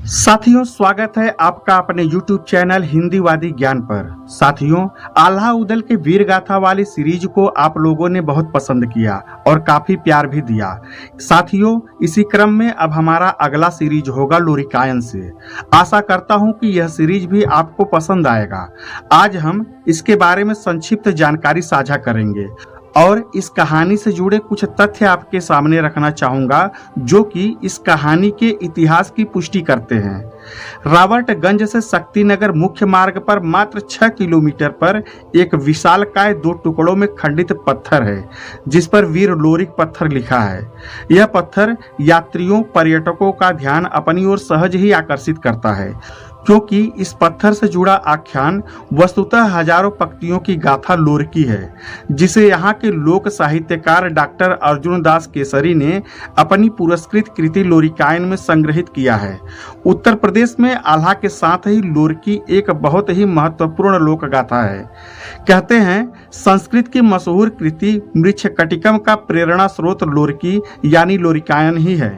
साथियों, स्वागत है आपका अपने YouTube चैनल हिंदीवादी ज्ञान पर। साथियों, आल्हा उदल के वीर गाथा वाली सीरीज को आप लोगों ने बहुत पसंद किया और काफी प्यार भी दिया। साथियों, इसी क्रम में अब हमारा अगला सीरीज होगा लोरिकायन से। आशा करता हूं कि यह सीरीज भी आपको पसंद आएगा। आज हम इसके बारे में संक्षिप्त जानकारी साझा करेंगे और इस कहानी से जुड़े कुछ तथ्य आपके सामने रखना चाहूंगा जो कि इस कहानी के इतिहास की पुष्टि करते हैं। रॉबर्टगंज से शक्तिनगर मुख्य मार्ग पर मात्र 6 किलोमीटर पर एक विशालकाय 2 टुकड़ों में खंडित पत्थर है जिस पर वीर लोरिक पत्थर लिखा है। यह पत्थर यात्रियों पर्यटकों का ध्यान अपनी ओर सहज ही आकर्षित करता है क्योंकि इस पत्थर से जुड़ा आख्यान वस्तुतः हजारों पंक्तियों की गाथा लोरिकी है जिसे यहाँ के लोक साहित्यकार डॉक्टर अर्जुन दास केसरी ने अपनी पुरस्कृत कृति लोरिकायन में संग्रहित किया है। उत्तर प्रदेश में आल्हा के साथ ही लोरिकी एक बहुत ही महत्वपूर्ण लोक गाथा है। कहते हैं संस्कृत की मशहूर कृति मृच्छकटिकम का प्रेरणा स्रोत लोरिकी यानी लोरिकायन ही है।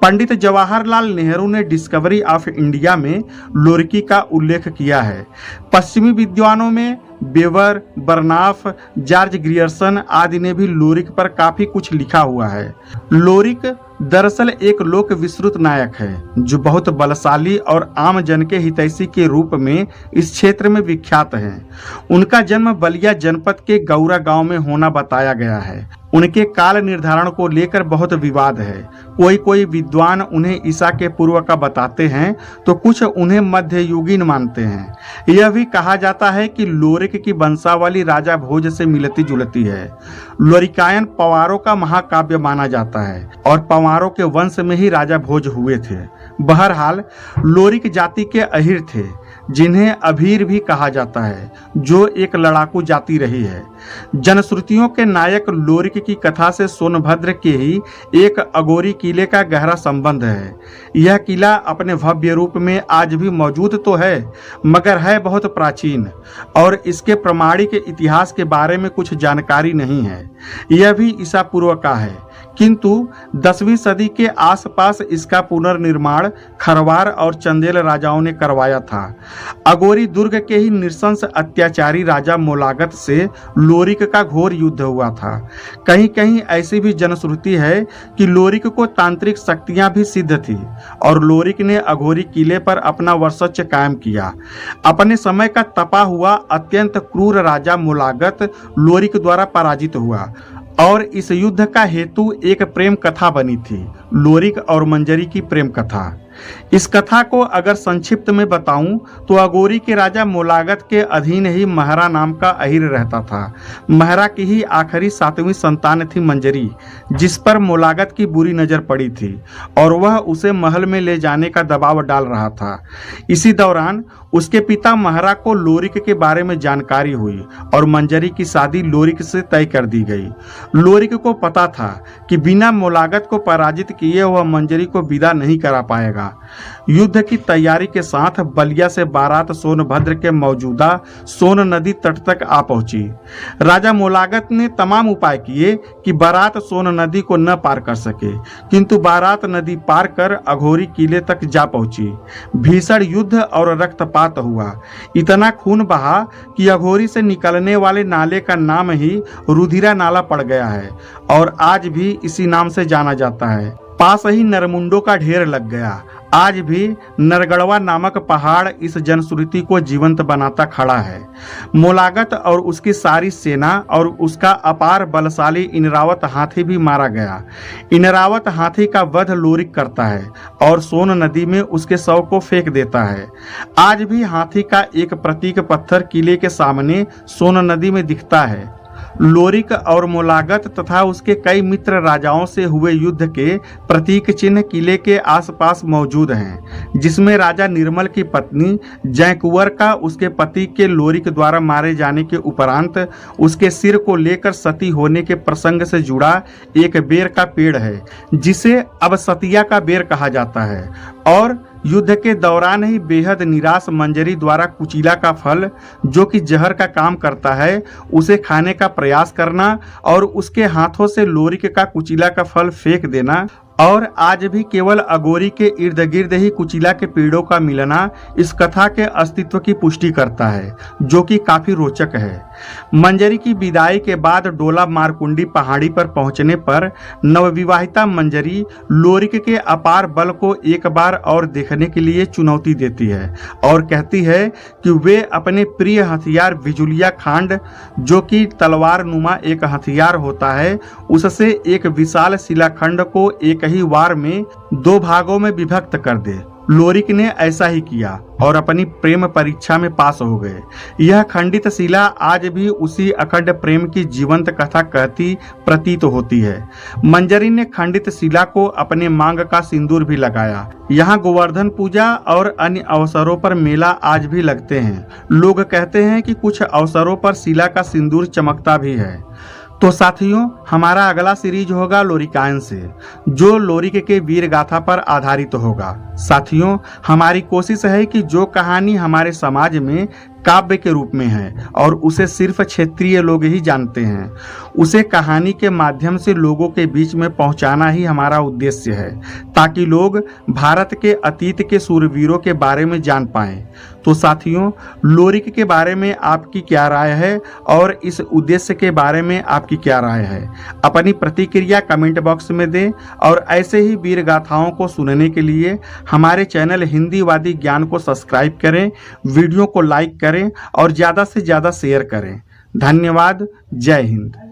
पंडित जवाहरलाल नेहरू ने डिस्कवरी ऑफ इंडिया में लोरिकी का उल्लेख किया है। पश्चिमी विद्वानों में बेवर, बर्नाफ, जॉर्ज ग्रियर्सन आदि ने भी लोरिक पर काफी कुछ लिखा हुआ है। लोरिक दरअसल एक लोक विस्तृत नायक है जो बहुत बलशाली और आम जन के हितैषी के रूप में इस क्षेत्र में विख्यात है। उनका जन्म बलिया जनपद के गौरा गांव में होना बताया गया है। उनके काल निर्धारण को लेकर बहुत विवाद है। कोई विद्वान उन्हें ईसा के पूर्व का बताते हैं तो कुछ उन्हें मध्ययुगीन मानते हैं। यह भी कहा जाता है कि लोरिक की वंशावली राजा भोज से मिलती जुलती है। लोरिकायन पवारों का महाकाव्य माना जाता है और पवारों के वंश में ही राजा भोज हुए थे। बहरहाल लोरिक जाति के अहिर थे जिन्हें अभीर भी कहा जाता है जो एक लड़ाकू जाति रही है। जनश्रुतियों के नायक लोरिक की कथा से सोनभद्र के ही एक अगोरी किले का गहरा संबंध है। यह किला अपने भव्य रूप में आज भी मौजूद तो है मगर है बहुत प्राचीन और इसके प्रमाणिक इतिहास के बारे में कुछ जानकारी नहीं है। यह भी ईसा पूर्व का है किंतु 10वीं सदी के आसपास इसका पुनर्निर्माण खरवार और चंदेल राजाओं ने करवाया था। अगोरी दुर्ग के ही नृशंस अत्याचारी राजा मोलागत से लोरिक का घोर युद्ध हुआ था। कहीं कहीं ऐसी भी जनश्रुति है कि लोरिक को तांत्रिक शक्तियां भी सिद्ध थी और लोरिक ने अघोरी किले पर अपना वर्चस्व कायम किया। अपने समय का तपा हुआ अत्यंत क्रूर राजा मोलागत लोरिक द्वारा पराजित हुआ और इस युद्ध का हेतु एक प्रेम कथा बनी थी, लोरिक और मंजरी की प्रेम कथा। इस कथा को अगर संक्षिप्त में बताऊं तो अगोरी के राजा मोलागत के अधीन ही महरा नाम का अहिर रहता था। महरा की ही आखिरी 7वीं संतान थी मंजरी जिस पर मोलागत की बुरी नजर पड़ी थी और वह उसे महल में ले जाने का दबाव डाल रहा था। इसी दौरान उसके पिता महरा को लोरिक के बारे में जानकारी हुई और मंजरी की शादी लोरिक से तय कर दी गई। लोरिक को पता था कि बिना मोलागत को पराजित किए वह मंजरी को विदा नहीं करा पाएगा। युद्ध की तैयारी के साथ बलिया से बारात सोनभद्र के मौजूदा सोन नदी तट तक आ पहुंची। राजा मोलागत ने तमाम उपाय किए कि बारात सोन नदी को न पार कर सके किंतु बारात नदी पार कर अघोरी किले तक जा पहुंची। भीषण युद्ध और रक्तपात हुआ। इतना खून बहा कि अघोरी से निकलने वाले नाले का नाम ही रुधिरा नाला पड़ गया है और आज भी इसी नाम से जाना जाता है। पास ही नरमुंडों का ढेर लग गया। आज भी नरगढ़वा नामक पहाड़ इस जनश्रुति को जीवंत बनाता खड़ा है। मोलागत और उसकी सारी सेना और उसका अपार बलशाली इनरावत हाथी भी मारा गया। इनरावत हाथी का वध लोरिक करता है और सोन नदी में उसके शव को फेंक देता है। आज भी हाथी का एक प्रतीक पत्थर किले के सामने सोन नदी में दिखता है। लोरिक और मोलागत तथा उसके कई मित्र राजाओं से हुए युद्ध के प्रतीक चिन्ह किले के आसपास मौजूद हैं जिसमें राजा निर्मल की पत्नी जयकुंवर का उसके पति के लोरिक द्वारा मारे जाने के उपरांत उसके सिर को लेकर सती होने के प्रसंग से जुड़ा एक बेर का पेड़ है जिसे अब सतिया का बेर कहा जाता है और युद्ध के दौरान ही बेहद निराश मंजरी द्वारा कुचीला का फल जो कि जहर का काम करता है उसे खाने का प्रयास करना और उसके हाथों से लोरिक का कुचीला का फल फेंक देना और आज भी केवल अगोरी के इर्द गिर्द ही कुचिला के पेड़ों का मिलना इस कथा के अस्तित्व की पुष्टि करता है, जो कि काफी रोचक है। मंजरी की विदाई के बाद डोला मारकुंडी पहाड़ी पर पहुंचने पर नवविवाहिता मंजरी लोरिक के अपार बल को एक बार और देखने के लिए चुनौती देती है और कहती है कि वे अपने प्रिय हथियार बिजुलिया खांड, जो कि तलवार नुमा एक हथियार होता है, उससे एक विशाल शिलाखंड को एक ही वार में 2 भागों में विभक्त कर दे। लोरिक ने ऐसा ही किया और अपनी प्रेम परीक्षा में पास हो गए। यह खंडित शिला आज भी उसी अखंड प्रेम की जीवंत कथा कहती प्रतीत होती है। मंजरी ने खंडित शिला को अपने मांग का सिंदूर भी लगाया। यहाँ गोवर्धन पूजा और अन्य अवसरों पर मेला आज भी लगते हैं। लोग कहते हैं कि कुछ अवसरों पर शिला का सिंदूर चमकता भी है। तो साथियों, हमारा अगला सीरीज होगा लोरिकायन से, जो लोरिक के वीर गाथा पर आधारित होगा। साथियों, हमारी कोशिश है कि जो कहानी हमारे समाज में काव्य के रूप में है और उसे सिर्फ क्षेत्रीय लोग ही जानते हैं, उसे कहानी के माध्यम से लोगों के बीच में पहुंचाना ही हमारा उद्देश्य है, ताकि लोग भारत के अतीत के सूरवीरों के बारे में जान पाएं। तो साथियों, लोरिक के बारे में आपकी क्या राय है और इस उद्देश्य के बारे में आपकी क्या राय है? अपनी प्रतिक्रिया कमेंट बॉक्स में दें और ऐसे ही वीर गाथाओं को सुनने के लिए हमारे चैनल हिंदीवादी ज्ञान को सब्सक्राइब करें, वीडियो को लाइक करें और ज़्यादा से ज़्यादा शेयर करें। धन्यवाद। जय हिंद।